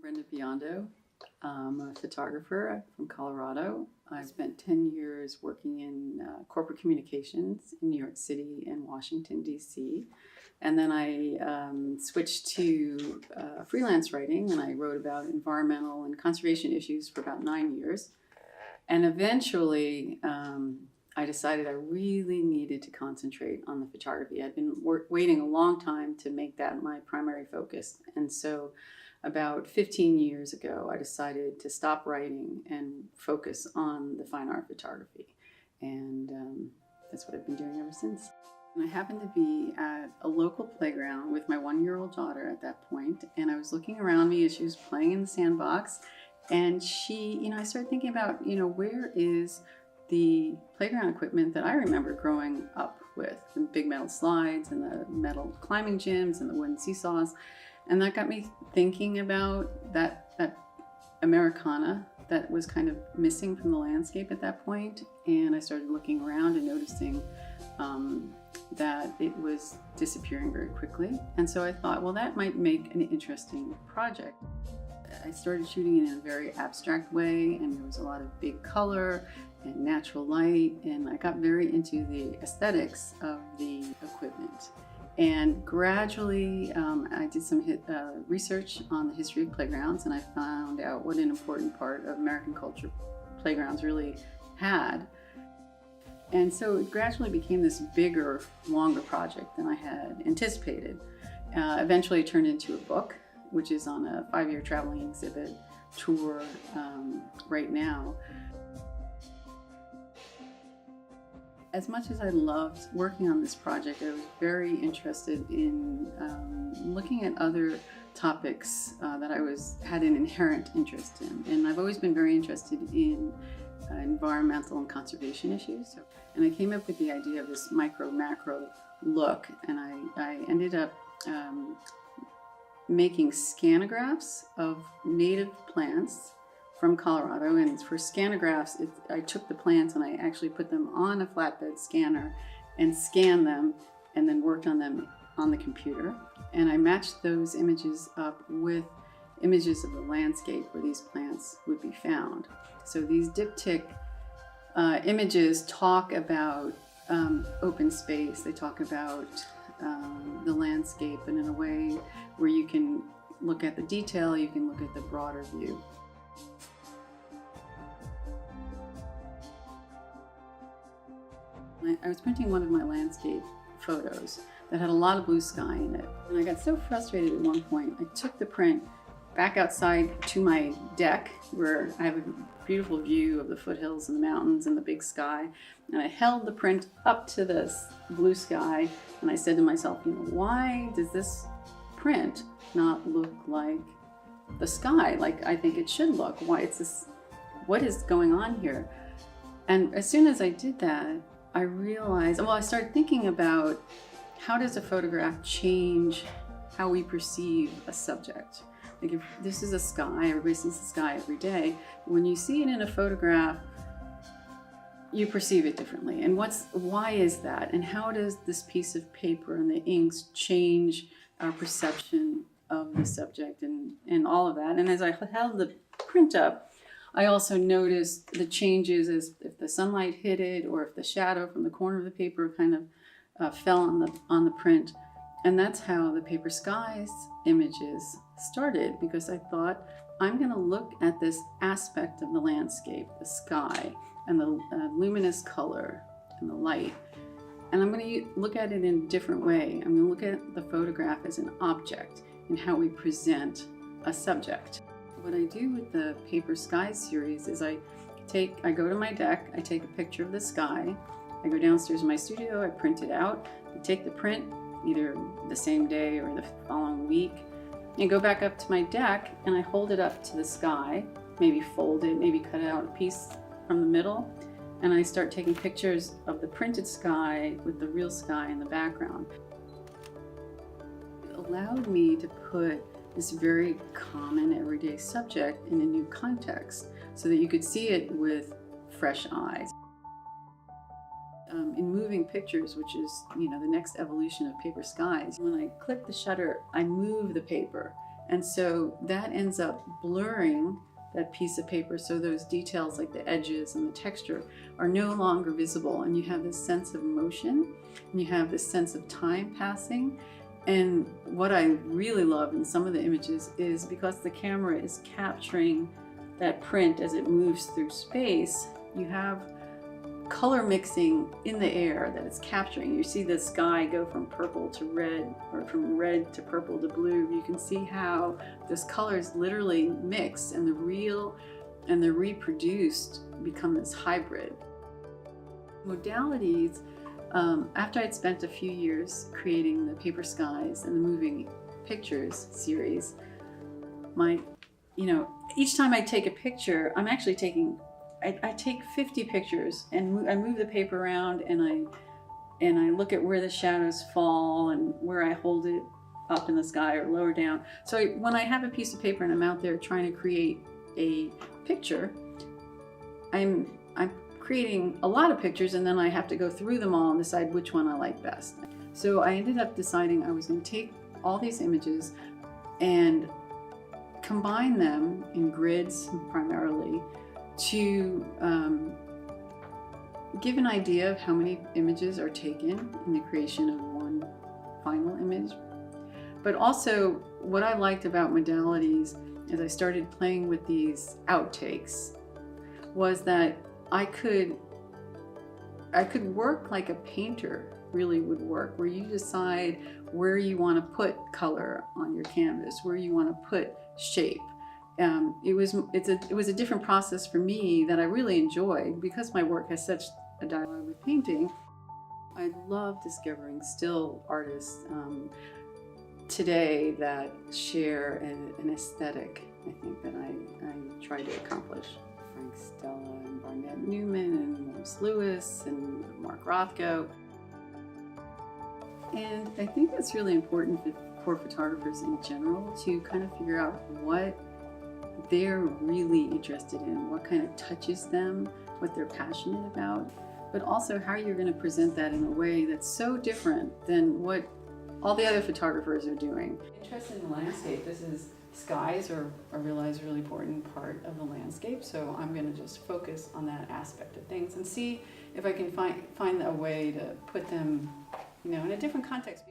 Brenda Biondo. I'm a photographer from Colorado. I spent 10 years working in corporate communications in New York City and Washington, D.C. And then I switched to freelance writing, and I wrote about environmental and conservation issues for about 9 years. And eventually, I decided I really needed to concentrate on the photography. I'd been waiting a long time to make that my primary focus. And so about 15 years ago, I decided to stop writing and focus on the fine art photography. And that's what I've been doing ever since. And I happened to be at a local playground with my 1-year-old daughter at that point, and I was looking around me as she was playing in the sandbox, and I started thinking about, where is the playground equipment that I remember growing up with, the big metal slides and the metal climbing gyms and the wooden seesaws. And that got me thinking about that Americana that was kind of missing from the landscape at that point. And I started looking around and noticing that it was disappearing very quickly. And so I thought, well, that might make an interesting project. I started shooting it in a very abstract way, and there was a lot of big color and natural light, and I got very into the aesthetics of the equipment. And gradually, I did some research on the history of playgrounds, and I found out what an important part of American culture playgrounds really had. And so it gradually became this bigger, longer project than I had anticipated. Eventually it turned into a book, which is on a 5-year traveling exhibit tour right now. As much as I loved working on this project, I was very interested in looking at other topics that I had an inherent interest in. And I've always been very interested in environmental and conservation issues. And I came up with the idea of this micro-macro look, and I ended up making scanographs of native plants from Colorado. And for scanographs, I took the plants and I actually put them on a flatbed scanner and scanned them, and then worked on them on the computer. And I matched those images up with images of the landscape where these plants would be found. So these diptych images talk about open space. They talk about the landscape, and in a way where you can look at the detail, you can look at the broader view. I was printing one of my landscape photos that had a lot of blue sky in it. And I got so frustrated at one point, I took the print back outside to my deck where I have a beautiful view of the foothills and the mountains and the big sky. And I held the print up to this blue sky, and I said to myself, why does this print not look like the sky like I think it should look? What is going on here? And as soon as I did that, I realized, I started thinking about how does a photograph change how we perceive a subject? Like if this is a sky, everybody sees the sky every day. When you see it in a photograph, you perceive it differently. And why is that? And how does this piece of paper and the inks change our perception of the subject and all of that? And as I held the print up, I also noticed the changes as if the sunlight hit it, or if the shadow from the corner of the paper kind of fell on the print. And that's how the Paper Skies images started, because I thought, I'm going to look at this aspect of the landscape, the sky, and the luminous color and the light. And I'm going to look at it in a different way. I'm going to look at the photograph as an object and how we present a subject. What I do with the Paper Skies series is I go to my deck, I take a picture of the sky, I go downstairs in my studio, I print it out, I take the print either the same day or the following week, and go back up to my deck and I hold it up to the sky, maybe fold it, maybe cut out a piece from the middle, and I start taking pictures of the printed sky with the real sky in the background. It allowed me to put this very common everyday subject in a new context so that you could see it with fresh eyes. In moving pictures, which is the next evolution of Paper Skies, when I click the shutter, I move the paper, And so that ends up blurring that piece of paper, so those details like the edges and the texture are no longer visible, and you have this sense of motion and you have this sense of time passing. And what I really love in some of the images is because the camera is capturing that print as it moves through space, you have color mixing in the air that it's capturing. You see the sky go from purple to red, or from red to purple to blue. You can see how those colors literally mix, and the real and the reproduced become this hybrid. Modalities, after I'd spent a few years creating the Paper Skies and the Moving Pictures series, each time I take a picture, I'm actually I take 50 pictures, and I move the paper around, and I look at where the shadows fall and where I hold it up in the sky or lower down. So when I have a piece of paper and I'm out there trying to create a picture, I'm creating a lot of pictures, and then I have to go through them all and decide which one I like best. So I ended up deciding I was going to take all these images and combine them in grids primarily to give an idea of how many images are taken in the creation of one final image. But also, what I liked about modalities as I started playing with these outtakes was that I could work like a painter really would work, where you decide where you want to put color on your canvas, where you want to put shape. It was a different process for me that I really enjoyed, because my work has such a dialogue with painting. I love discovering still artists today that share an aesthetic, I think, that I try to accomplish. Frank Stella and Barnett Newman and Morris Lewis and Mark Rothko. And I think that's really important for photographers in general to kind of figure out what they're really interested in, what kind of touches them, what they're passionate about, but also how you're going to present that in a way that's so different than what all the other photographers are doing. Interested in the landscape, skies are I realize a really important part of the landscape, so I'm going to just focus on that aspect of things and see if I can find a way to put them, in a different context.